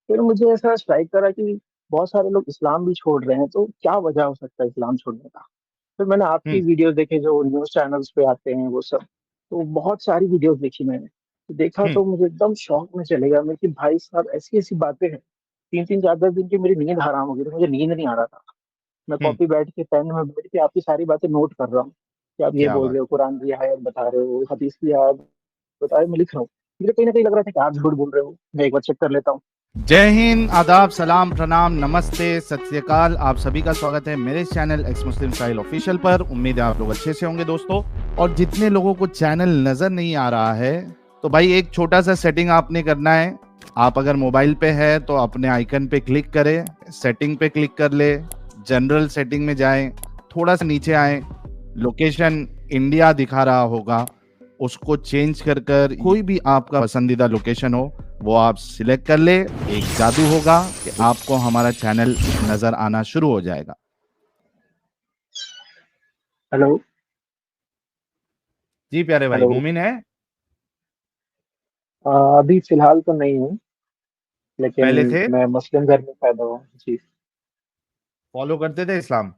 फिर मुझे ऐसा स्ट्राइक करा कि बहुत सारे लोग इस्लाम भी छोड़ रहे हैं, तो क्या वजह हो सकता है इस्लाम छोड़ने का। फिर मैंने आपकी हम्म। वीडियोस देखे जो न्यूज चैनल्स पे आते हैं वो सब, तो बहुत सारी वीडियोस देखी मैंने। तो देखा हम्म। तो मुझे एकदम शौक में चले गया मैं कि भाई साहब ऐसी ऐसी बातें हैं। 3-3 4-10 दिन की मेरी नींद हराम हो गई थी, मुझे नींद नहीं आ रहा था। मैं हम्म। कॉपी बैठ के पेन में बैठ के आपकी सारी बातें नोट कर रहा हूँ कि आप ये क्या बोल बात। रहे हो, कुरान की आयत बता रहे हो, हदीस की आयत बता रहे हो, मैं लिख रहा हूँ। मुझे कहीं ना कहीं लग रहा था कि आप झूठ बोल रहे हो, मैं एक बार चेक कर लेता हूँ। जय हिंद, आदाब, सलाम, प्रणाम, नमस्ते, सत श्री अकाल। आप सभी का स्वागत है मेरे चैनल एक्स मुस्लिम साहिल ऑफिशियल पर। उम्मीद है आप लोग अच्छे से होंगे दोस्तों। और जितने लोगों को चैनल नजर नहीं आ रहा है, तो भाई एक छोटा सा सेटिंग आपने करना है। आप अगर मोबाइल पे है तो अपने आइकन पे क्लिक करें, सेटिंग पे क्लिक कर ले, जनरल सेटिंग में जाएं, थोड़ा सा नीचे आए, लोकेशन इंडिया दिखा रहा होगा, उसको चेंज कर कर कोई भी आपका पसंदीदा लोकेशन हो वो आप सिलेक्ट कर ले। एक जादू होगा कि आपको हमारा चैनल नजर आना शुरू हो जाएगा। हेलो। जी प्यारे भाई, हेलो। मोमिन है। अभी फिलहाल तो नहीं हूँ, लेकिन पहले थे। मैं मुस्लिम घर में पैदा हुआ हूँ जी। फॉलो करते थे इस्लाम।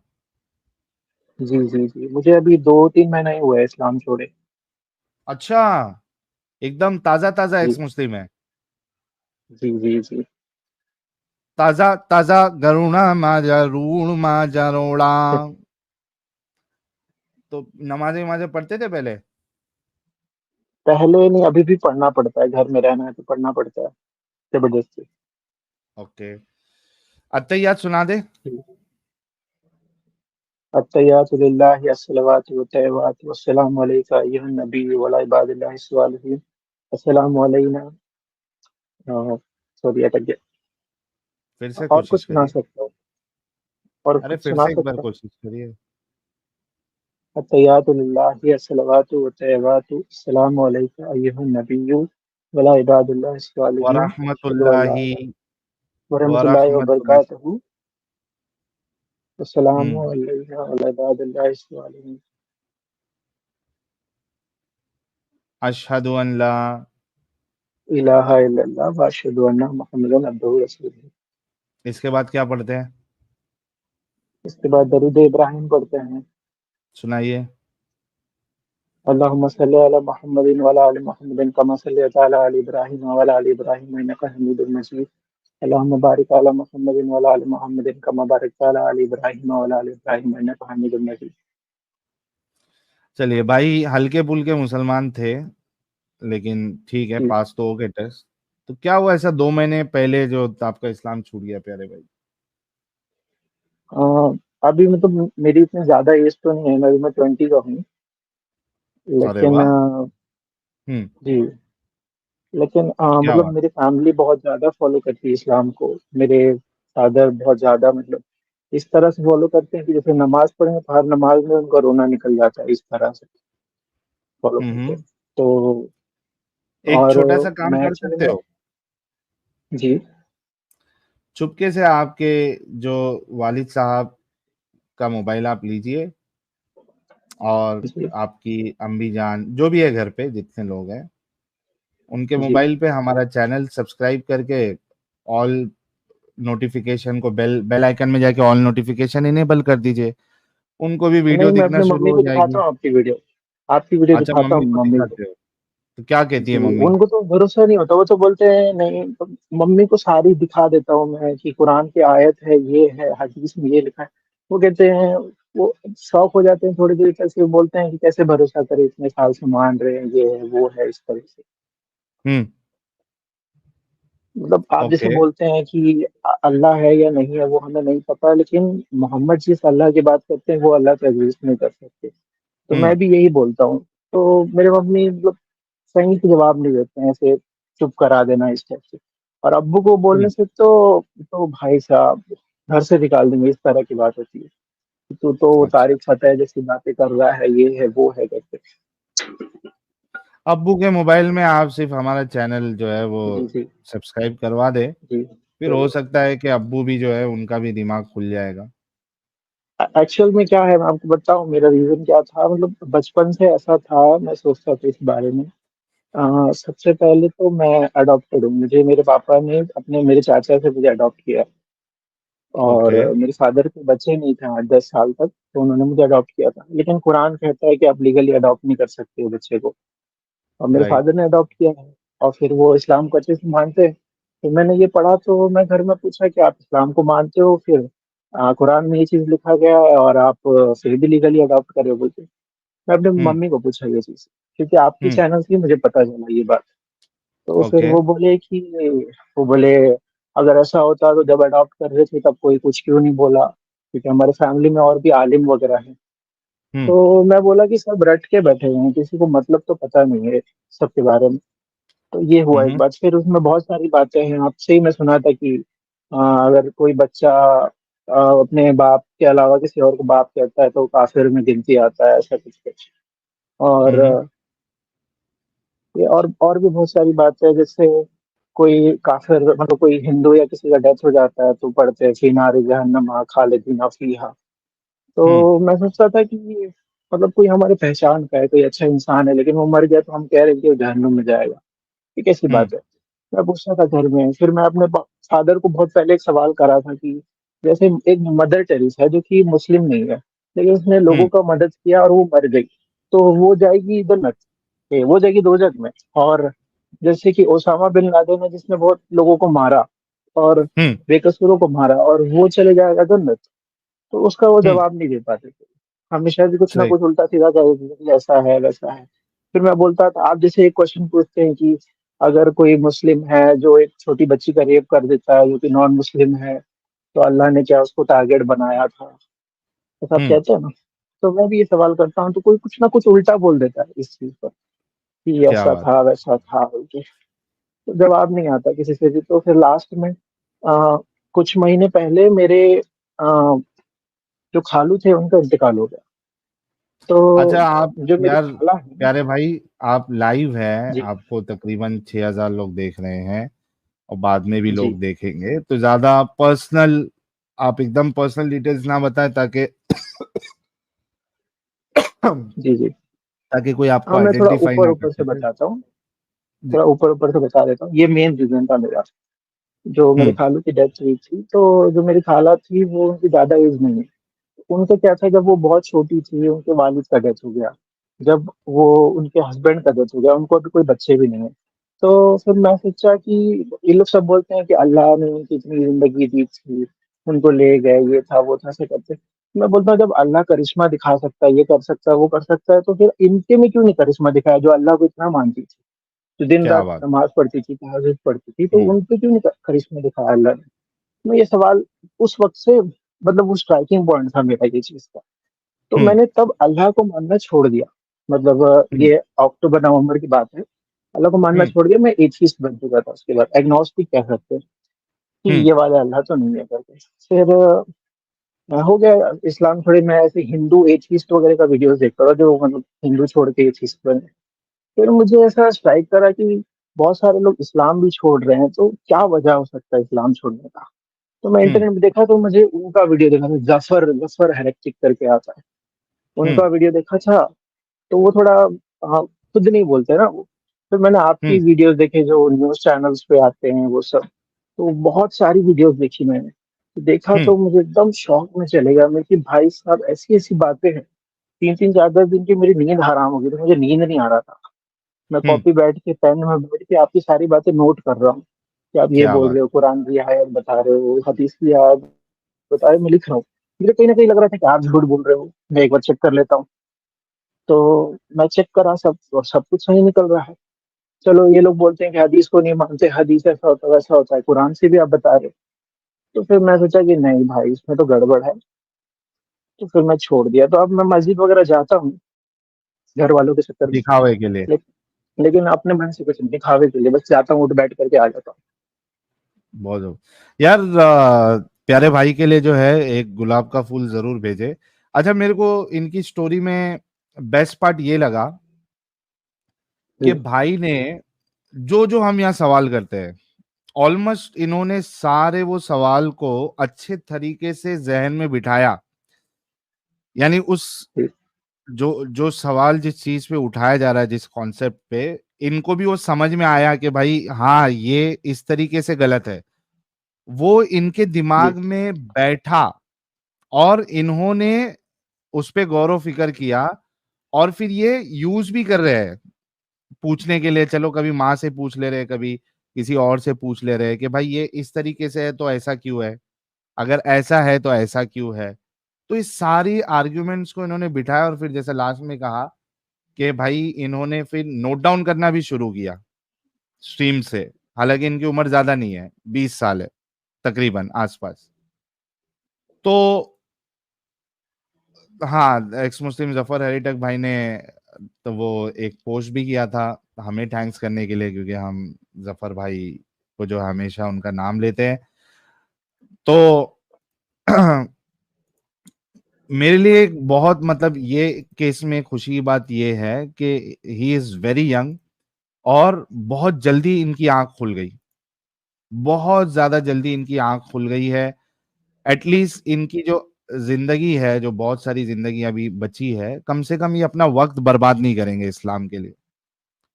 जी जी जी, मुझे अभी 2-3 महीना ही हुआ है इस्लाम छोड़े। अच्छा, एकदम ताजा ताजा जी एक्स मुस्लिम है। जी जी जी। ताजा ताजा गरुणा माजा रूण माजा रोड़ा। तो नमाजें वमाजें पढ़ते थे पहले। पहले नहीं, अभी भी पढ़ना पड़ता है, घर में रहना है तो पढ़ना पड़ता है जबरदस्ती। ओके, अत्तहियात सुना दे। अत्तहियातु लिल्लाहि अस्सलावातु वत्तय्यिबातु वस्सलामु अलैका अय्युहन नबी व अला इबादिल्लाहि अस्सवालिहीन। अस्सलामु अलैना। सॉरी, अटक गया। फिर से और कुछ कोशिश सुना करिए। सकता हूँ? और अरे कुछ फिर सुना से एक बार सकता हूँ? कोशिश करिए। अत्तहियातु लिल्लाहि अस्सलावातु वत्तय्यिबातु अस्सलामु अलैका अय्युहन नबिय्यु व अला इबादिल्लाहि अस्सवालिहीन। अशहदु अल्ला वरहमतुल्लाहि इलाहा व रहमतुल्लाहि व वरहमतुल्लाह। बरकातुहू। अस्सलामु हम्म। अलैना व अला इबादिल्लाहि अस्सवालिहीन। अशहदु अन ला। इलाहा इल्लल्लाह व अशहदु अन्ना मुहम्मदन अब्दुहु व रसूलुहु। इसके बाद क्या पढ़ते हैं? इसके बाद दरूद इब्राहिम पढ़ते हैं। सुनाइए। अल्लाहुम्मा सल्लि अला मुहम्मदिन व अला आलि मुहम्मदिन कमा सल्लैता अला आलि इब्राहिम व अला आलि इब्राहिम इन्नका हमीदुम मजीद। अल्लाहुम्मा बारिक अला मुहम्मदिन व अला आलि मुहम्मदिन कमा बारकता अला आलि इब्राहिम व अला आलि इब्राहिम इन्नका हमीदुम मजीद। चलिए भाई, हल्के फुल्के मुसलमान थे, लेकिन ठीक है, जी। पास तो हो गए टेस्ट। तो क्या हुआ ऐसा 2 महीने पहले जो आपका इस्लाम छूट गया प्यारे भाई? अभी मतलब मेरी इतनी ज्यादा एज तो नहीं है, मैं अभी मैं 20 का हूँ। अरे लेकिन वाह। हम्म। जी, लेकिन क्या मतलब बात। मेरी फैमिली बहुत ज्यादा फॉलो करती है इस्लाम को। मेरे फादर बहुत ज्यादा मतलब इस तरह से फॉलो करते हैं कि जैसे नमाज पढ़ें तो हर नमाज में उनका रोना निकल जाता है, इस तरह से फॉलो करते हैं। हम्म। तो एक और छोटा सा काम मैं कर एक्चुअली सकते में हो। जी चुपके से आपके जो वालिद साहब का मोबाइल आप लीजिए, और जी आपकी अम्मी जान जो भी है घर पे जितने लोग हैं, उनके जी। मोबाइल पे हमारा चैनल सब्सक्राइब करके ऑल नोटिफिकेशन को बेल बेल आइकन में जाके ऑल नोटिफिकेशन इनेबल कर दीजिए। उनको भी वीडियो नहीं, मैं दिखना अपने शुरू मम्मी हो को दिखाता जाएगी। हूँ आपकी वीडियो अच्छा, दिखाता मम्मी हूँ को मम्मी को। दिखाते हो? तो क्या कहती है जी, मम्मी? उनको तो भरोसा नहीं होता, वो तो बोलते हैं नहीं तो। मम्मी को सारी दिखा देता हूँ मैं कि कुरान की आयत है, ये है, हदीस में ये लिखा है। वो कहते हैं, वो शौक हो जाते हैं थोड़ी देर तक, फिर बोलते हैं कि कैसे भरोसा करे, इतने साल से मान रहे हैं, ये है वो है, इस तरह से। हम्म। मतलब आप जैसे ओके। बोलते हैं कि अल्लाह है या नहीं है वो हमें नहीं पता, लेकिन मोहम्मद जिस अल्लाह की बात करते हैं वो अल्लाह को एग्जिस्ट नहीं कर सकते। तो हम्म। मैं भी यही बोलता हूँ। तो मेरे मम्मी मतलब सही से जवाब नहीं देते हैं, ऐसे चुप करा देना इस टाइप से। और अब्बू को बोलने हम्म। से तो भाई साहब घर से निकाल देंगे, इस तरह की बात होती है। तो अच्छा, तारीख फतेह जैसी बातें कर रहा है, ये है वो है करके। अब्बू के मोबाइल में आप सिर्फ हमारा चैनल जो है वो जी जी सब्सक्राइब करवा दे, जी। फिर तो हो सकता है कि अब्बू भी जो है उनका भी दिमाग खुल जाएगा। एक्चुअल में क्या है, मैं आपको बताऊं मेरा रीजन क्या था। मतलब बचपन से ऐसा था, मैं सोचता था इस बारे में सबसे पहले तो मैं अडॉप्टेड हूँ। मुझे मेरे पापा ने अपने मेरे चाचा से मुझे अडॉप्ट किया। और ओके। मेरे फादर के बच्चे नहीं थे 8-10 साल तक, तो उन्होंने मुझे अडॉप्ट किया था। लेकिन कुरान कहता है कि आप लीगली अडॉप्ट नहीं कर सकते हो बच्चे को। और मेरे राइट। फादर ने अडॉप्ट किया है। और फिर वो इस्लाम को अच्छे से मानते हैं। तो मैंने ये पढ़ा, तो मैं घर में पूछा कि आप इस्लाम को मानते हो, फिर कुरान में ये चीज़ लिखा गया है और आप फिर भी लीगली अडॉप्ट करे हो बोलते। मैं अपने हम्म। मम्मी को पूछा ये चीज़, क्योंकि आपकी हम्म। चैनल से मुझे पता चला ये बात। तो फिर ओके। वो बोले अगर ऐसा होता तो जब अडॉप्ट कर रहे थे तब कोई कुछ क्यों नहीं बोला, क्योंकि हमारे फैमिली में और भी आलिम वगैरह हैं। हम्म। तो मैं बोला कि सब रट के बैठे हुए हैं, किसी को मतलब तो पता नहीं है सबके बारे में। तो ये हुआ एक हम्म। बात। फिर उसमें बहुत सारी बातें हैं, आपसे ही मैं सुना था कि अगर कोई बच्चा अपने बाप के अलावा किसी और को बाप कहता है तो काफिर में गिनती आता है, ऐसा कुछ कुछ। और हम्म। ये और भी बहुत सारी बातें हैं, जैसे कोई काफिर मतलब कोई हिंदू या किसी का डेथ हो जाता है तो पढ़ते हैं फी नारि जहन्नम खालिदीन फीहा। हम्म। तो मैं सोचता था कि मतलब कोई हमारी पहचान का है, कोई अच्छा इंसान है, लेकिन वो मर गया तो हम कह रहे हैं कि वो जहन्नुम में जाएगा। ये कैसी हम्म। बात है। मैं पूछता था घर में। फिर मैं अपने फादर को बहुत पहले एक सवाल करा था कि जैसे एक मदर टेरेसा है जो कि मुस्लिम नहीं है, लेकिन उसने लोगों हम्म। का मदद किया और वो मर गई, तो वो जाएगी जन्नत, वो जाएगी दोजख में। और जैसे कि ओसामा बिन लादेन है जिसने बहुत लोगों को मारा और हम्म। बेकसूरों को मारा, और वो चले जाएगा जन्नत। तो उसका वो हम्म। जवाब नहीं दे पाते थे। हमेशा भी कुछ ना सही। कुछ उल्टा सीधा कह देते थे कि ऐसा है वैसा है। फिर मैं बोलता था, आप जैसे एक क्वेश्चन पूछते हैं कि अगर कोई मुस्लिम है जो एक छोटी बच्ची का रेप कर देता है जो कि नॉन मुस्लिम है, तो अल्लाह ने क्या उसको टारगेट बनाया था, ऐसा आप हम्म। कहते हैं ना। तो मैं भी ये सवाल करता हूँ तो कोई कुछ ना कुछ उल्टा बोल देता है इस चीज पर कि क्या ऐसा बात। था वैसा था बोल के। तो जवाब नहीं आता किसी से भी। तो फिर लास्ट में कुछ महीने पहले मेरे जो खालू थे उनका इंतकाल हो गया। तो अच्छा आप, जो मेरी यार खाला है। प्यारे भाई, आप लाइव हैं, जी आपको तकरीबन 6,000 लोग देख रहे हैं और बाद में भी जी लोग देखेंगे, तो ज्यादा पर्सनल, आप एकदम पर्सनल डिटेल्स ना बताएं ताकि जी जी। ताकि कोई आपको हाँ, मैं थोड़ा आइडेंटिफाई ऊपर ना कर ऊपर से सके। बताता हूँ। जी। थोड़ा ऊपर ऊपर से बता देता हूँ, ये मेन रीजन था मेरा। जो मेरे हम्म। खालू की डेथ हुई थी, तो जो मेरी खाला थी वो उनकी ज्यादा एज नहीं है। उनका क्या था, जब वो बहुत छोटी थी उनके वालिद का डेथ हो गया। जब वो उनके हस्बैंड का डेथ हो गया, उनको अभी कोई बच्चे भी नहीं है। तो फिर मैं सोचा कि ये लोग सब बोलते हैं कि अल्लाह ने उनकी इतनी जिंदगी दी थी, उनको ले गए, ये था वो था ऐसे करते। मैं बोलता हूँ जब अल्लाह करिश्मा दिखा सकता है, ये कर सकता है वो कर सकता है, तो फिर इनके में क्यों नहीं करिश्मा दिखाया जो अल्लाह को इतना मानती थी, जो दिन क्या रात बात। नमाज पढ़ती थी, तहज्जुद पढ़ती थी, तो हम्म। उन पे क्यों नहीं करिश्मा दिखाया अल्लाह ने। मैं ये सवाल उस वक्त से मतलब वो स्ट्राइकिंग पॉइंट था मेरा ये चीज का। तो हम्म। मैंने तब अल्लाह को मानना छोड़ दिया। मतलब हम्म। ये अक्टूबर नवंबर की बात है। अल्लाह को मानना हम्म। छोड़ दिया, मैं एथिस्ट बन चुका था। उसके बाद एग्नोस्टिक कह सकते हैं कि हम्म। ये वाला अल्लाह तो नहीं है करके। फिर हो गया इस्लाम छोड़े। मैं ऐसे हिंदू एथिस्ट वगैरह का वीडियोस देखता था जो मतलब हिंदू छोड़ के एथिस्ट बने। फिर मुझे ऐसा स्ट्राइक करा कि बहुत सारे लोग इस्लाम भी छोड़ रहे हैं, तो क्या वजह हो सकता है इस्लाम छोड़ने का। तो मैं हम्म। इंटरनेट में देखा, तो मुझे उनका वीडियो देखा था, जफर जफर हेरेटिक करके आता है। हम्म। उनका वीडियो देखा था। तो वो थोड़ा खुद नहीं बोलते ना वो। फिर मैंने आपकी हम्म। वीडियोस देखे जो न्यूज चैनल्स पे आते हैं वो सब। तो बहुत सारी वीडियोस देखी मैंने। तो देखा हम्म। तो मुझे एकदम शॉक में चले गया मैं कि भाई साहब ऐसी ऐसी बातें हैं। 3-3 4-10 दिन की मेरी नींद हराम हो गई थी, मुझे नींद नहीं आ रहा था। मैं हम्म। कॉपी बैठ के पेन में बैठ के आपकी सारी बातें नोट कर रहा हूँ कि आप ये क्या बोल बात। रहे हो, कुरान की आयत बता रहे हो, हदीस की आयत बता रहे हो, मैं लिख रहा हूँ। मुझे कहीं ना कहीं लग रहा था कि आप झूठ बोल रहे हो, मैं एक बार चेक कर लेता हूँ। तो मैं चेक करा सब, और सब कुछ सही निकल रहा है। चलो ये लोग बोलते हैं कि हदीस को नहीं मानते, हदीस ऐसा होता है वैसा होता है, कुरान से भी आप बता रहे हो। तो फिर मैं सोचा कि नहीं भाई इसमें तो गड़बड़ है। तो फिर मैं छोड़ दिया। तो अब मैं मस्जिद वगैरह जाता हूँ घर वालों के चक्कर में। दिखावे के लिए। ले, लेकिन अपने मन से कुछ नहीं, दिखावे के लिए बस जाता हूँ, उठ बैठ करके आ जाता बहुत यार, प्यारे भाई के लिए जो है एक गुलाब का फूल जरूर भेजे। अच्छा, मेरे को इनकी स्टोरी में बेस्ट पार्ट ये लगा कि हूँ। भाई ने जो जो हम यहाँ सवाल करते हैं, ऑलमोस्ट इन्होंने सारे वो सवाल को अच्छे तरीके से जहन में बिठाया। यानी उस जी जो जो सवाल जिस चीज पे उठाया जा रहा है, जिस कॉन्सेप्ट पे, इनको भी वो समझ में आया कि भाई हाँ ये इस तरीके से गलत है, वो इनके जी दिमाग में बैठा और इन्होंने उस पे गौर फिक्र किया और फिर ये यूज भी कर रहे हैं पूछने के लिए। चलो कभी माँ से पूछ ले रहे, कभी किसी और से पूछ ले रहे कि भाई ये इस तरीके से है तो ऐसा क्यों है, अगर ऐसा है तो ऐसा क्यों है। तो इस सारी आर्ग्यूमेंट्स को इन्होंने बिठाया और फिर जैसे लास्ट में कहा कि भाई इन्होंने फिर नोट डाउन करना भी शुरू किया स्ट्रीम से। हालांकि इनकी उम्र ज्यादा नहीं है, 20 साल है तकरीबन आसपास। तो हाँ, एक्स मुस्लिम जफर हरीटक भाई ने तो वो एक पोस्ट भी किया था हमें थैंक्स करने के लिए, क्योंकि हम जफर भाई को जो हमेशा उनका नाम लेते हैं। तो मेरे लिए एक बहुत मतलब ये केस में खुशी की बात ये है कि ही इज वेरी यंग और बहुत जल्दी इनकी आंख खुल गई, बहुत ज्यादा जल्दी इनकी आंख खुल गई है। एटलीस्ट इनकी जो जिंदगी है, जो बहुत सारी जिंदगी अभी बची है, कम से कम ये अपना वक्त बर्बाद नहीं करेंगे इस्लाम के लिए।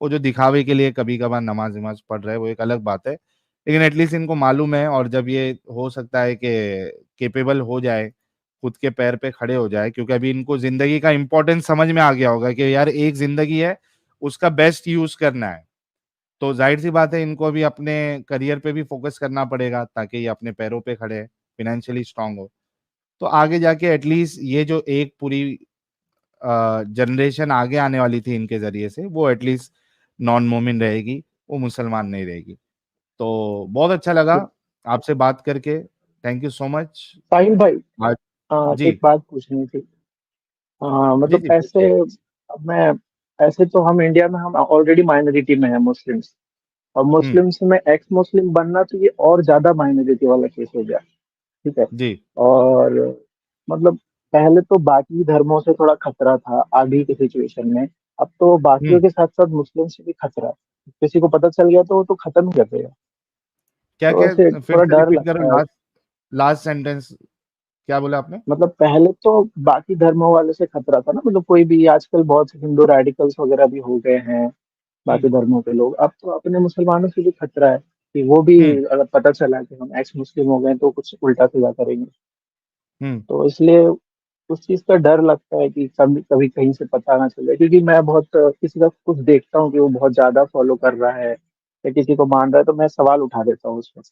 वो जो दिखावे के लिए कभी कभार नमाज वमाज पढ़ रहे हैं वो एक अलग बात है, लेकिन एटलीस्ट इनको मालूम है। और जब ये हो सकता है कि केपेबल हो जाए, खुद के पैर पे खड़े हो जाए, क्योंकि अभी इनको जिंदगी का इंपॉर्टेंस समझ में आ गया होगा कि यार एक जिंदगी है, उसका बेस्ट यूज करना है। तो जाहिर सी बात है इनको अभी अपने करियर पे भी फोकस करना पड़ेगा ताकि ये अपने पैरों पे खड़े, फाइनेंशियली स्ट्रांग हो। तो आगे जाके एटलीस्ट ये जो एक पूरी जनरेशन आगे आने वाली थी इनके जरिए से, वो एटलीस्ट नॉन मोमिन रहेगी, वो मुसलमान नहीं रहेगी। तो बहुत अच्छा लगा जी। आपसे बात करके। Thank you so much. Sahil भाई, आज जी एक बात पूछनी थी। जी मतलब जी ऐसे, पूछिए। अब मैं, ऐसे तो हम इंडिया में हम ऑलरेडी माइनॉरिटी में है मुस्लिम्स, और हम्म। मुस्लिम्स में एक्स मुस्लिम बनना तो ये और ज्यादा माइनॉरिटी वाला केस हो गया। ठीक है। जी। और मतलब पहले तो बाकी धर्मों से थोड़ा खतरा था अभी के सिचुएशन में, अब तो बाकियों हम्म। के साथ साथ मुस्लिम से भी खतरा है। किसी को पता चल गया तो वो तो खत्म ही कर देगा। क्या तो क्या, ऐसे फिर थोड़ा से डर रिपीट करो लगता है। लास्ट, लास्ट सेंटेंस क्या बोला आपने? मतलब पहले तो बाकी धर्मों वाले से खतरा था ना, मतलब कोई भी, आजकल बहुत से हिंदू रेडिकल्स वगैरह भी हो गए हैं हम्म। बाकी धर्मों के लोग। अब तो अपने मुसलमानों से भी खतरा है कि वो भी हम्म। अगर पता चला कि हम एक्स मुस्लिम हो गए तो कुछ उल्टा सीधा करेंगे। हम्म। तो इसलिए उस चीज का डर लगता है कि कभी कभी कहीं से पता ना चले, क्योंकि मैं बहुत किसी का कुछ देखता हूँ कि वो बहुत ज्यादा फॉलो कर रहा है या किसी को मान रहा है, तो मैं सवाल उठा देता हूँ उसमें।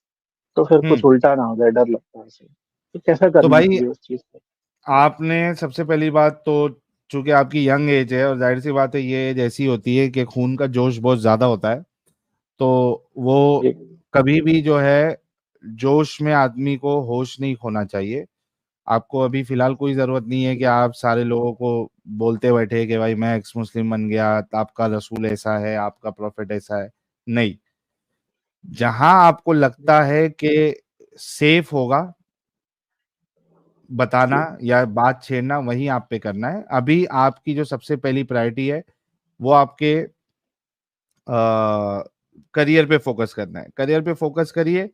तो फिर हम्म। कुछ उल्टा ना हो जाए, डर लगता है उसे। तो कैसा तो करना भाई चाहिए उस चीज को? आपने सबसे पहली बात तो, चूंकि आपकी यंग एज है और जाहिर सी बात है ये एज ऐसी होती है कि खून का जोश बहुत ज्यादा होता है, तो वो जी कभी भी जो है जोश में आदमी को होश नहीं खोना चाहिए। आपको अभी फिलहाल कोई जरूरत नहीं है कि आप सारे लोगों को बोलते बैठे कि भाई मैं एक्स मुस्लिम बन गया, आपका रसूल ऐसा है, आपका प्रॉफिट ऐसा है। नहीं, जहां आपको लगता है कि सेफ होगा बताना जी या बात छेड़ना, वही आप पे करना है। अभी आपकी जो सबसे पहली प्रायोरिटी है वो आपके करियर पे फोकस करना है। करियर पे फोकस करिए,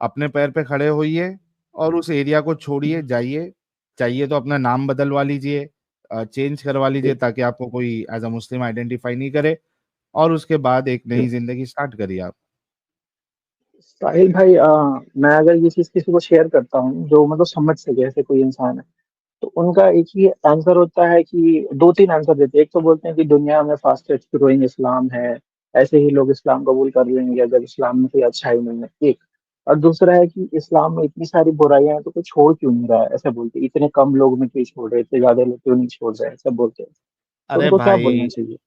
अपने पैर पे खड़े होइए और उस एरिया को छोड़िए, जाइए। चाहिए तो अपना नाम बदलवा लीजिए, चेंज करवा लीजिए, जी। ताकि आपको कोई एज अ मुस्लिम आइडेंटिफाई नहीं करे। और उसके बाद एक जी नई जिंदगी स्टार्ट करिए आप। साहिल भाई, मैं अगर ये चीज किसी को शेयर करता हूँ जो मतलब समझ सके, ऐसे कोई इंसान है, तो उनका एक ही आंसर होता है कि दो तीन आंसर देते हैं। एक तो बोलते हैं कि दुनिया में फास्टेस्ट ग्रोइंग इस्लाम है, ऐसे ही लोग इस्लाम कबूल कर लेंगे अगर इस्लाम में कोई अच्छाई नहीं है, एक। और दूसरा है कि इस्लाम में इतनी सारी बुराइयां हैं तो कोई छोड़ क्यों नहीं रहा है, ऐसा बोलते हैं। इतने कम लोग में क्यों छोड़ रहे, इतने ज्यादा लोग क्यों नहीं छोड़ रहे हैं, ऐसा बोलते हैं। तो अरे उनको क्या बोलना भाई, चाहिए?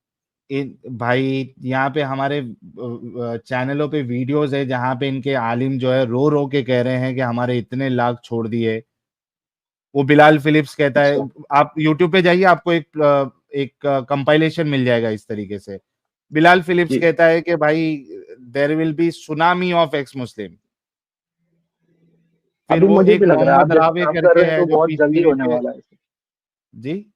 इन भाई यहाँ पे हमारे चैनलों पे वीडियोस है जहाँ पे इनके आलिम जो है रो रो के कह रहे हैं कि हमारे इतने लाख छोड़ दिए। वो बिलाल फिलिप्स कहता है, अच्छा। आप यूट्यूब पे जाइए, आपको एक कंपाइलेशन मिल जाएगा इस तरीके से। Bilal Philips ji. कहता है कि भाई there will be tsunami of ex Muslim. फिर अभी वो मुझे भी एक लग रहा है आप मोहम्मद जैसा रावे काम कर करके रहे हैं है तो जो बहुत पीस जल्दी टीवी होने पे। वाला है। जी।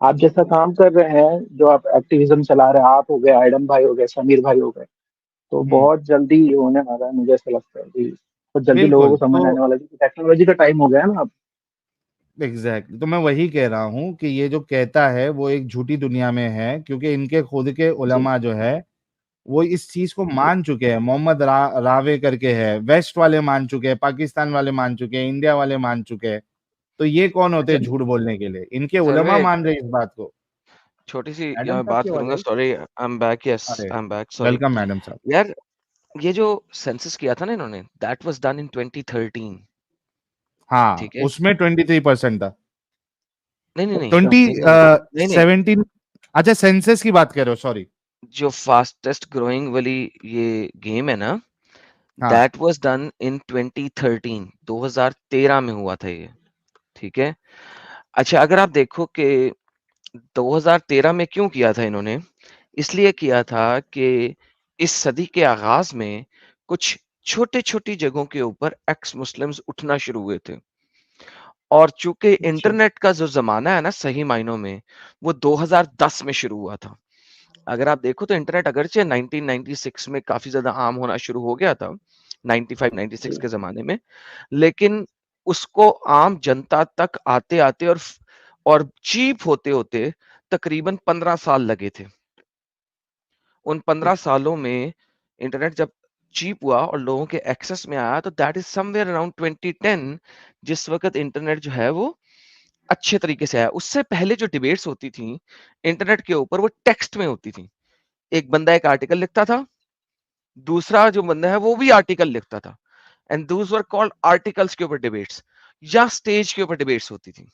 आप जैसा काम कर रहे हैं, जो आप एक्टिविज्म चला रहे हैं, आप हो गए, आइडम भाई हो गए, समीर भाई हो गए, तो हम्म। बहुत जल्दी ये होने वाला है, मुझे ऐसा लगता है जी। बहुत जल्दी लोगों बिल्कुल। को समझ तो आने वाला है, क्योंकि टेक्नोलॉजी का टाइम हो गया है ना अब। एग्जैक्टली, तो मैं वही कह रहा हूँ कि ये जो कहता है वो एक झूठी दुनिया में है, क्योंकि इनके खुद के जी उलमा जो है वो इस चीज को जी मान चुके हैं। मोहम्मद रावे करके है, वेस्ट वाले मान चुके हैं, पाकिस्तान वाले मान चुके हैं, इंडिया वाले मान चुके हैं। तो ये कौन होते अच्छा। हैं झूठ बोलने के लिए? इनके उलमा सर्वे मान रहे हैं इस बात को। छोटी सी मैडम यहाँ साहब बात की आवाज करूंगा, आई। Sorry I am back, yes अरे, I am back, sorry welcome madam साहब। यार। ये जो सेंसस किया था ना इन्होंने, दैट वाज डन इन 2013। हाँ, ठीक है, उसमें 23% था। नहीं नहीं नहीं ट्वेंटी नहीं नहीं नहीं नहीं, 17। अच्छा, सेंसस की बात कर रहे हो, सॉरी। जो फास्टेस्ट ग्रोइंग वाली ये गेम है ना, हाँ। दैट वाज डन इन 2013, 2013 में हुआ था ये। ठीक है। अच्छा, अगर आप देखो कि 2013 में क्यों किया था इन्होंने, इसलिए किया था कि इस सदी के आगाज में कुछ छोटे छोटी जगहों के ऊपर एक्स मुस्लिम्स उठना शुरू हुए थे। और चूंकि अच्छा। इंटरनेट का जो जमाना है ना, सही मायनों में वो 2010 में शुरू हुआ था। अगर आप देखो तो इंटरनेट अगरचे 1996 में काफी ज्यादा आम होना शुरू हो गया था, 95-96 जी के जमाने में, लेकिन उसको आम जनता तक आते आते और चीप होते होते तकरीबन 15 साल लगे थे। उन 15 सालों में इंटरनेट जब चीप हुआ और लोगों के एक्सेस में आया, तो दैट इज समवेयर अराउंड 2010, जिस वक्त इंटरनेट जो है वो अच्छे तरीके से आया। उससे पहले जो डिबेट्स होती थी इंटरनेट के ऊपर, वो टेक्स्ट में होती थी। एक बंदा एक आर्टिकल लिखता था, दूसरा जो बंदा है वो भी आर्टिकल लिखता था, and those were called articles के ऊपर डिबेट्स, या स्टेज के ऊपर डिबेट्स होती थी।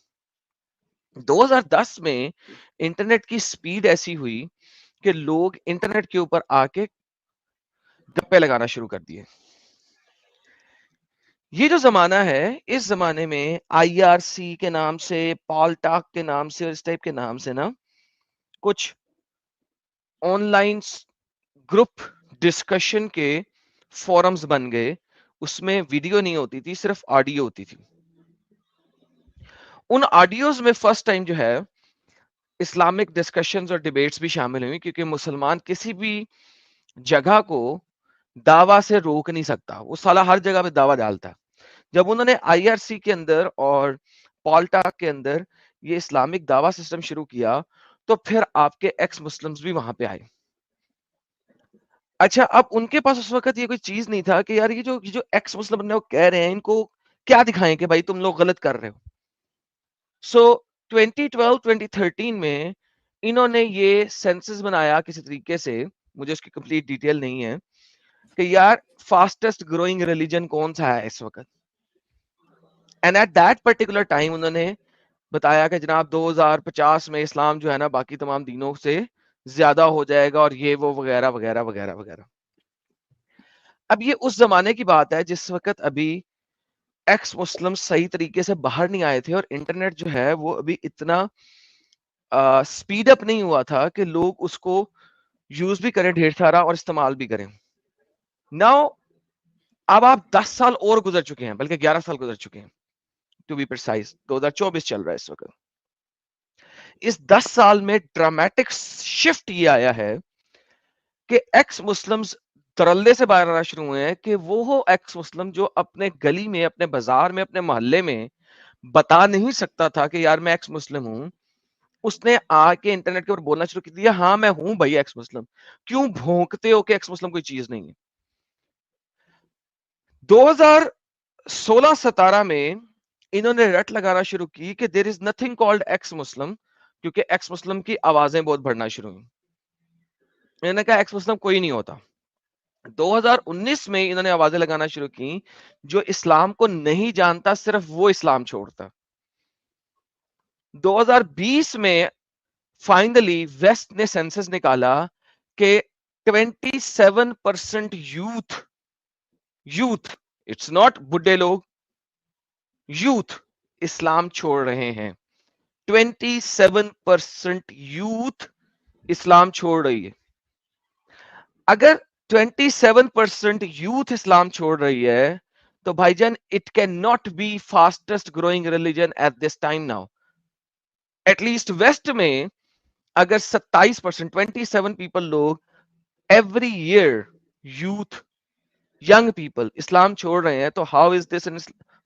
2010 में इंटरनेट की स्पीड ऐसी हुई कि लोग इंटरनेट के ऊपर आके गप्पे लगाना शुरू कर दिए। ये जो जमाना है, इस जमाने में आईआरसी के नाम से, पॉल टॉक के नाम से और इस टाइप के नाम से ना कुछ ऑनलाइन ग्रुप डिस्कशन के फोरम्स बन गए। उसमें वीडियो नहीं होती थी, सिर्फ ऑडियो होती थी। उन ऑडियोज में फर्स्ट टाइम जो है इस्लामिक डिस्कशंस और डिबेट्स भी शामिल हुई, क्योंकि मुसलमान किसी भी जगह को दावा से रोक नहीं सकता, वो साला हर जगह पे दावा डालता है। जब उन्होंने आईआरसी के अंदर और पॉलटाक के अंदर ये इस्लामिक दावा सिस्टम शुरू किया, तो फिर आपके एक्स मुस्लिम्स भी वहां पे आए। अच्छा, अब उनके पास उस वक्त ये कोई चीज नहीं था कि यार ये जो एक्स मुस्लिम बंदे वो कह रहे हैं, इनको क्या दिखाएं कि भाई तुम लोग गलत कर रहे हो। सो 2012 2013 में इन्होंने ये सेंसस बनाया किसी तरीके से, मुझे उसकी कंप्लीट डिटेल नहीं है, कि यार फास्टेस्ट ग्रोइंग रिलीजन कौन सा है इस वक्त। And at that particular time उन्होंने बताया कि जनाब 2050 में इस्लाम जो है ना बाकी तमाम दीनों से ज्यादा हो जाएगा, और ये वो वगैरह वगैरह वगैरह वगैरह। अब ये उस जमाने की बात है जिस वक्त अभी एक्स मुस्लिम सही तरीके से बाहर नहीं आए थे, और इंटरनेट जो है वो अभी इतना स्पीड अप नहीं हुआ था कि लोग उसको यूज भी करें ढेर सारा और इस्तेमाल भी करें। नाउ अब आप 10 साल और गुजर चुके हैं, बल्कि 11 साल गुजर चुके हैं, टू बी प्रिसाइज 2024 चल रहा है इस वक्त। इस 10 साल में ड्रामेटिक शिफ्ट ये आया है कि एक्स मुस्लिम्स तरल्ले से बाहर आना शुरू हुए हैं, कि वो हो एक्स मुस्लिम जो अपने गली में, अपने बाजार में, अपने मोहल्ले में बता नहीं सकता था कि यार मैं एक्स मुस्लिम हूं, उसने आके इंटरनेट के ऊपर बोलना शुरू कर दिया, हाँ मैं हूं भाई एक्स मुस्लिम। क्यों भोंकते हो कि एक्स मुस्लिम कोई चीज नहीं है। 2016-17 में इन्होंने रट लगाना शुरू की कि there is nothing called x मुस्लिम, क्योंकि एक्स मुस्लिम की आवाजें बहुत बढ़ना शुरू हुई। इन्होंने कहा एक्स मुस्लिम कोई नहीं होता। 2019 में इन्होंने आवाजें लगाना शुरू की, जो इस्लाम को नहीं जानता सिर्फ वो इस्लाम छोड़ता। 2020 में फाइनली वेस्ट ने सेंसस निकाला कि 27% यूथ, यूथ, इट्स नॉट बुढ़े लोग, यूथ इस्लाम छोड़ रहे हैं। 27% यूथ इस्लाम छोड़ रही है। अगर 27% यूथ इस्लाम छोड़ रही है, तो भाईजान it can not be fastest growing religion at this time now. At least west में अगर 27%, 27 पीपल लोग every year, youth, young people Islam छोड़ रहे हैं, तो how is this in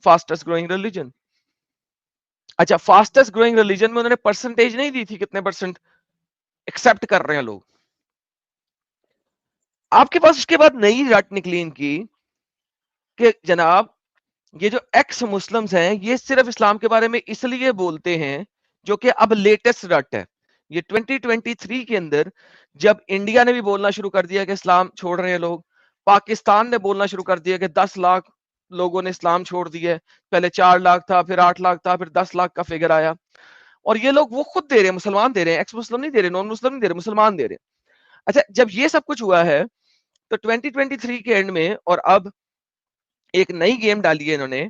fastest growing religion? अच्छा, फास्टेस्ट ग्रोइंग रिलीजन में उन्होंने परसेंटेज नहीं दी थी, कितने परसेंट एक्सेप्ट कर रहे हैं लोग। आपके पास उसके बाद नई रट निकली इनकी कि जनाब ये जो एक्स मुस्लिम्स हैं ये सिर्फ इस्लाम के बारे में इसलिए बोलते हैं, जो कि अब लेटेस्ट रट है। ये 2023 के अंदर जब इंडिया ने भी बोलना शुरू कर दिया कि इस्लाम छोड़ रहे हैं लोग, पाकिस्तान ने बोलना शुरू कर दिया कि 10 लाख लोगों ने इस्लाम छोड़ दिया है, पहले 4 लाख था, फिर 8 लाख था, फिर 10 लाख का फिगर आया। और ये लोग वो खुद दे रहे हैं, मुसलमान दे रहे हैं, एक्स मुस्लिम नहीं दे रहे, नॉन मुस्लिम नहीं दे रहे, मुसलमान दे रहे हैं। अच्छा, जब ये सब कुछ हुआ है तो 2023 के एंड में और अब एक नई गेम डाली है इन्होंने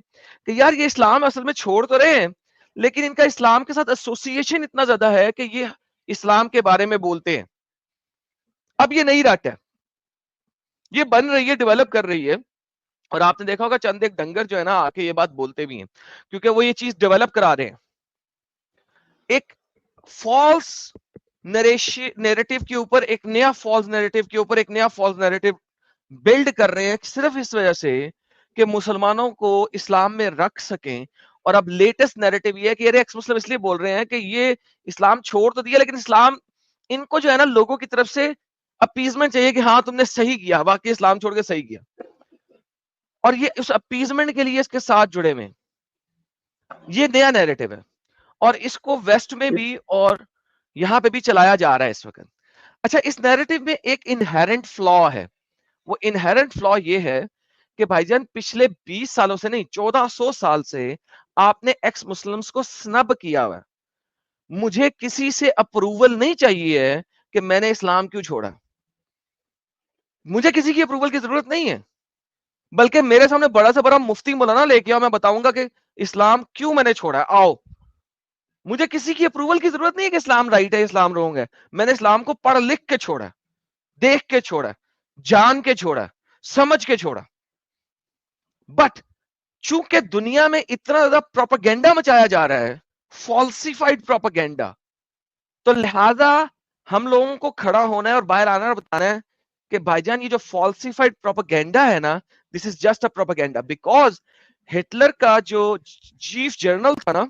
कि यार ये इस्लाम असल में छोड़ तो रहे हैं, लेकिन इनका इस्लाम के साथ एसोसिएशन इतना ज्यादा है कि ये इस्लाम के बारे में बोलते हैं। अब ये नई रट है, ये बन रही है, डेवलप कर रही है। और आपने देखा होगा चंद एक डंगर जो है ना आके ये बात बोलते भी हैं, क्योंकि वो ये चीज डेवलप करा रहे हैं। एक फॉल्स नैरेटिव के ऊपर एक नया फॉल्स नैरेटिव के ऊपर एक नया फॉल्स नैरेटिव बिल्ड कर रहे हैं, सिर्फ इस वजह से कि मुसलमानों को इस्लाम में रख सकें। और अब लेटेस्ट नैरेटिव ये है कि अरे एक्स मुस्लिम इसलिए बोल रहे हैं कि ये इस्लाम छोड़ तो दिया, लेकिन इस्लाम इनको जो है ना लोगों की तरफ से अपीजमेंट चाहिए कि हाँ तुमने सही किया, वाकई इस्लाम छोड़ के सही किया। और ये उस अपीजमेंट के लिए इसके साथ जुड़े में ये नया नैरेटिव है, और इसको वेस्ट में भी और यहां पे भी चलाया जा रहा है इस वक्त। अच्छा, इस नैरेटिव में एक इनहेरेंट फ्लॉ है। वो इनहेरेंट फ्लॉ ये है कि भाईजान पिछले 20 सालों से नहीं, 1400 साल से आपने एक्स मुस्लिम्स को स्नब किया हुआ है। मुझे किसी से अप्रूवल नहीं चाहिए है कि मैंने इस्लाम क्यों छोड़ा, मुझे किसी की अप्रूवल की जरूरत नहीं है, बल्कि मेरे सामने बड़ा से बड़ा मुफ्ती मौलाना लेके आओ, मैं बताऊंगा कि इस्लाम क्यों मैंने छोड़ा। आओ, मुझे किसी की अप्रूवल की जरूरत नहीं है कि इस्लाम राइट है इस्लाम रॉन्ग है। मैंने इस्लाम को पढ़ लिख के छोड़ा, देख के छोड़ा, जान के छोड़ा, समझ के छोड़ा। बट चूंकि दुनिया में इतना ज्यादा प्रोपेगेंडा मचाया जा रहा है, फॉल्सिफाइड प्रोपेगेंडा, तो लिहाजा हम लोगों को खड़ा होना है और बाहर आना और बताना है कि भाईजान ये जो फॉल्सिफाइड प्रोपेगेंडा है ना, this is just a propaganda. Because Hitler का जो चीफ जर्नल था ना,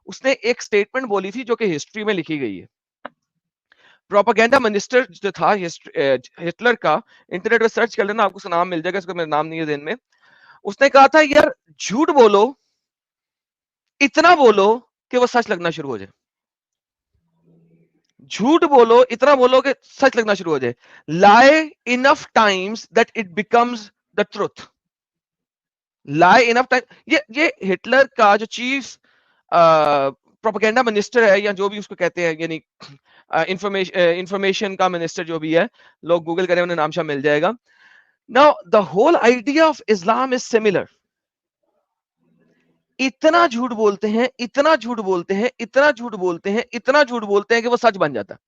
उसने एक स्टेटमेंट बोली थी जो कि हिस्ट्री में लिखी गई है। प्रोपेगेंडा मिनिस्टर जो था हिटलर का, इंटरनेट पे सर्च कर लेना, आपको उसका नाम मिल जाएगा, इसका मेरा नाम नहीं है ज़हन में। उसने कहा था यार झूठ बोलो, इतना बोलो कि वो सच लगना शुरू हो जाए। झूठ बोलो, इतना बोलो कि सच लगना शुरू हो जाए। lie enough times that it becomes the truth. lie enough time, ये हिटलर का जो चीफ प्रोपेगेंडा मिनिस्टर है, या जो भी उसको कहते हैं, यानी इंफॉर्मेशन का मिनिस्टर जो भी है, लोग गूगल करें उन्हें नाम शाम मिल जाएगा। Now the whole idea of Islam is similar. इतना झूठ बोलते हैं, इतना झूठ बोलते हैं, इतना झूठ बोलते हैं, इतना झूठ बोलते हैं कि वो सच बन जाता है।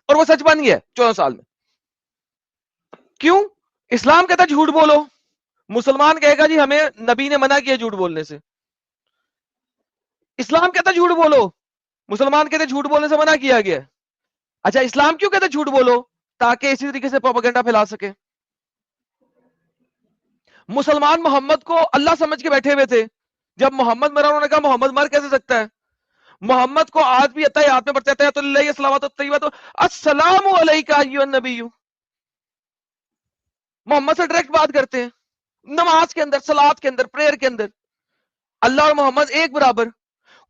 और वो सच बन गया 14 साल में। क्यों? इस्लाम कहता है झूठ बोलो, मुसलमान कहेगा जी हमें नबी ने मना किया झूठ बोलने से। इस्लाम कहता है झूठ बोलो, मुसलमान कहते झूठ बोलने से मना किया गया। अच्छा, इस्लाम क्यों कहता है झूठ बोलो? ताकि इसी तरीके से प्रोपेगेंडा फैला सके। मुसलमान मोहम्मद को अल्लाह समझ के बैठे हुए थे। जब मोहम्मद मरा, उन्होंने कहा मोहम्मद मर कैसे सकता है? मोहम्मद को आज भी अत्तहियात में पढ़ते हैं, तो अस्सलामु अलैका अय्युहन नबिय्यु। मोहम्मद से डायरेक्ट बात करते हैं, नमाज के अंदर, सलात के अंदर, प्रेयर के अंदर। अल्लाह और मोहम्मद एक बराबर।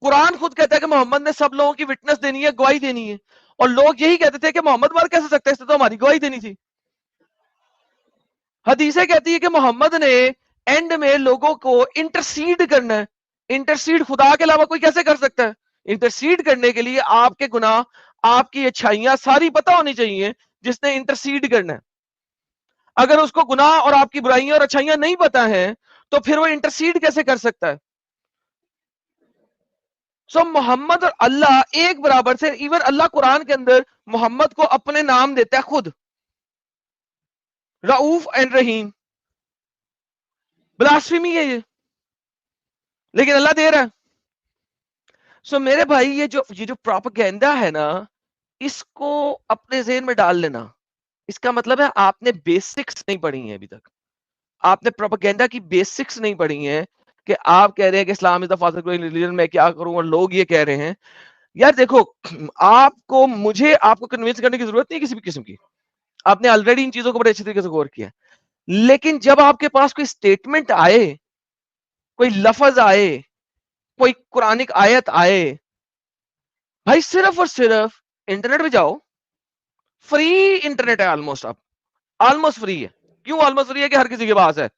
कुरान खुद कहता है कि मोहम्मद ने सब लोगों की विटनेस देनी है, गवाही देनी है। और लोग यही कहते थे कि मोहम्मद मर कैसे सकता है, इसने तो हमारी गवाही देनी थी। हदीसें कहती है कि मोहम्मद ने एंड में लोगों को इंटरसीड करना है। इंटरसीड खुदा के अलावा कोई कैसे कर सकता है? इंटरसीड करने के लिए आपके गुनाह, आपकी अच्छाइयां सारी पता होनी चाहिए जिसने इंटरसीड करना है। अगर उसको गुनाह और आपकी बुराइयां और अच्छाइयां नहीं पता है, तो फिर वो इंटरसीड कैसे कर सकता है? सो मोहम्मद और अल्लाह एक बराबर से। इवन अल्लाह कुरान के अंदर मोहम्मद को अपने नाम देता है खुद, रऊफ एंड रहीम। ब्लास्फेमी है ये, लेकिन अल्लाह दे रहा है। सो मेरे भाई, ये जो प्रोपेगेंडा है ना, इसको अपने ज़हन में डाल लेना। इसका मतलब है आपने बेसिक्स नहीं पढ़ी है अभी तक। आपने प्रोपेगेंडा की बेसिक्स नहीं पढ़ी है कि आप कह रहे हैं कि Islam is the fastest growing religion, मैं क्या करूं, और लोग ये कह रहे हैं। यार देखो, आपको मुझे आपको कन्विंस करने की जरूरत नहीं किसी भी किस्म की, आपने ऑलरेडी इन चीजों को बड़े अच्छे तरीके से गौर किया। लेकिन जब आपके पास कोई स्टेटमेंट आए, कोई लफ्ज आए, कोई कुरानिक आयत आए, भाई सिर्फ और सिर्फ इंटरनेट पे जाओ, फ्री इंटरनेट है, ऑलमोस्ट फ्री है। क्यों ऑलमोस्ट फ्री है? कि हर किसी के पास है,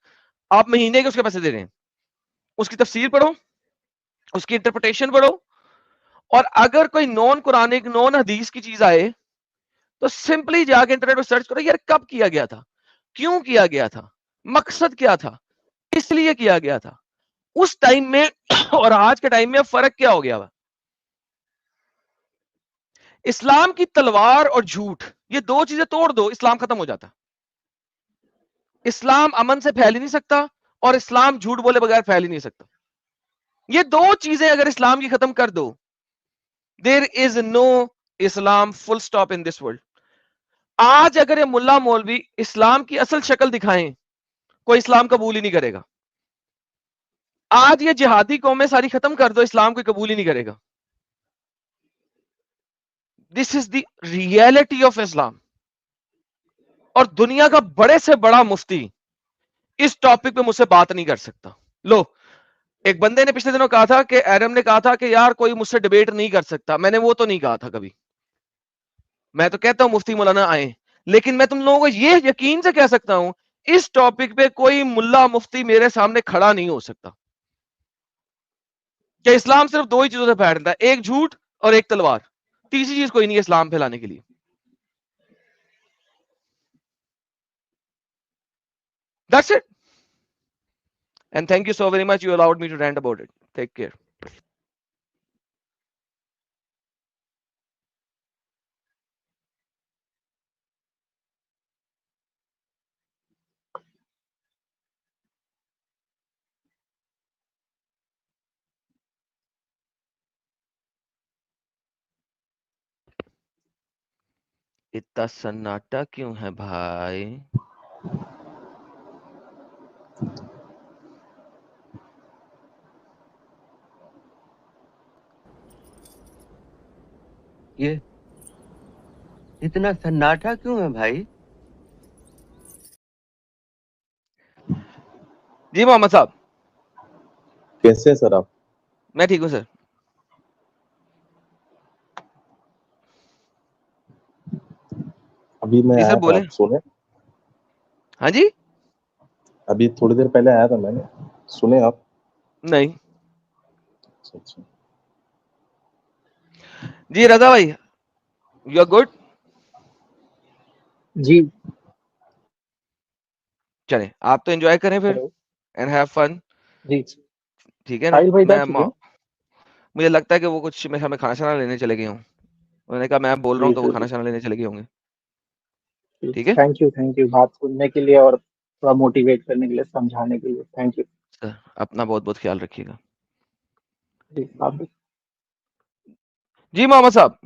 आप महीने के उसके पैसे दे रहे हैं, उसकी तफसीर पढ़ो, उसकी इंटरप्रिटेशन पढ़ो, और अगर कोई नॉन कुरानिक नॉन हदीस की चीज आए तो सिंपली जाके इंटरनेट पर सर्च करो, यार कब किया गया था, क्यों किया गया था, मकसद क्या था, इसलिए किया गया था उस टाइम में और आज के टाइम में फर्क क्या हो गया हुआ। इस्लाम की तलवार और झूठ, ये दो चीजें तोड़ दो, इस्लाम खत्म हो जाता। इस्लाम अमन से फैल ही नहीं सकता, और इस्लाम झूठ बोले बगैर फैल ही नहीं सकता। ये दो चीजें अगर इस्लाम की खत्म कर दो, there is no Islam, full stop in this world. आज अगर ये मुल्ला मौलवी इस्लाम की असल शक्ल दिखाएं, कोई इस्लाम कबूल ही नहीं करेगा। आज ये जिहादी कौमें सारी खत्म कर दो, इस्लाम कोई कबूल ही नहीं करेगा। This is the reality of Islam. और दुनिया का बड़े से बड़ा मुफ्ती इस टॉपिक पे मुझसे बात नहीं कर सकता। लो, एक बंदे ने पिछले दिनों कहा था कि एडम ने कहा था कि यार कोई मुझसे डिबेट नहीं कर सकता। मैंने वो तो नहीं कहा था कभी। मैं तो कहता हूं मुफ्ती मौलाना आए, लेकिन मैं तुम लोगों को ये यकीन से कह सकता हूं, इस टॉपिक पे कोई मुल्ला मुफ्ती मेरे सामने खड़ा नहीं हो सकता। कि इस्लाम सिर्फ दो ही चीजों से फैलता है, एक झूठ और एक तलवार, तीसरी चीज कोई नहीं है इस्लाम फैलाने के लिए। That's it. And thank you so very much. You allowed me to rant about it. Take care. इतना सन्नाटा क्यों है भाई? ये इतना सन्नाटा क्यों है भाई? जी मोहम्मद साहब, कैसे हैं सर आप? मैं ठीक हूँ सर। अभी मैं जी आया सर था, बोले। आप सुने? हाँ जी। अभी थोड़ी देर पहले आया था मैंने, सुने आप? नहीं अच्छा। जी रजा भाई, यू आर गुड। जी। चले, आप तो एंजॉय करें फिर हेलो। And have fun. जी। ठीक है ना? साहिल भाई जा चुके हैं? मुझे लगता है कि वो कुछ मेरे हमें खाना शाना लेने चले गए हों। उन्होंने कहा मैं बोल रहा हूँ जी तो वो जी खाना शाना लेने चले गए होंगे। जी। ठीक है थैंक यू बात सुनने के लिए और थोड़ा मोटिवेट करने के लिए, समझाने के लिए। Thank you. सर, अपना बहुत बहुत ख्याल रखिएगा। जी आप भी। जी मोहम्मद साहब।